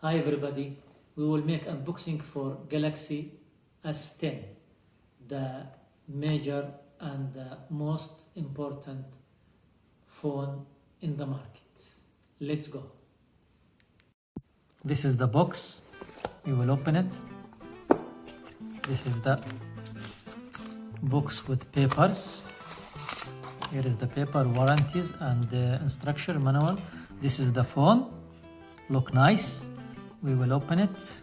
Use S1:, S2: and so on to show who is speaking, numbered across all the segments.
S1: Hi everybody, we will make unboxing for Galaxy S10, the major and the most important phone in the market. Let's go. This is the box, we will open it. This is the box with papers. Here is the paper, warranties and the instruction manual. This is the phone, look nice. We will open it.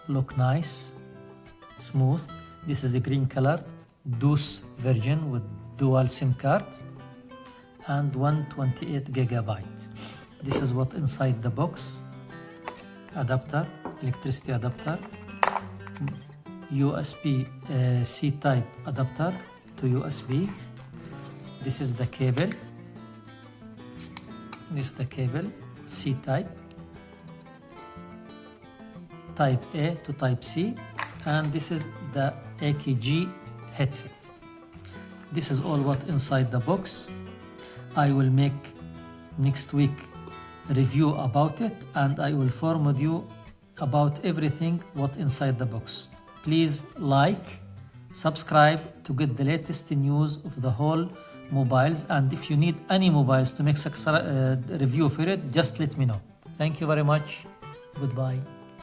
S1: Look nice, smooth. This is a green color, dous version with dual SIM card and 128 gigabyte. This is what inside the box. Adapter, electricity adapter, USB C type adapter to USB. This is the cable. This is the cable, C type, type A to type C, and this is the AKG headset. This is all what inside the box. I will make next week review about it, and I will inform with you about everything what inside the box. Please like, subscribe to get the latest news of the whole mobiles, and if you need any mobiles to make review for it, just let me know. Thank you very much. Goodbye.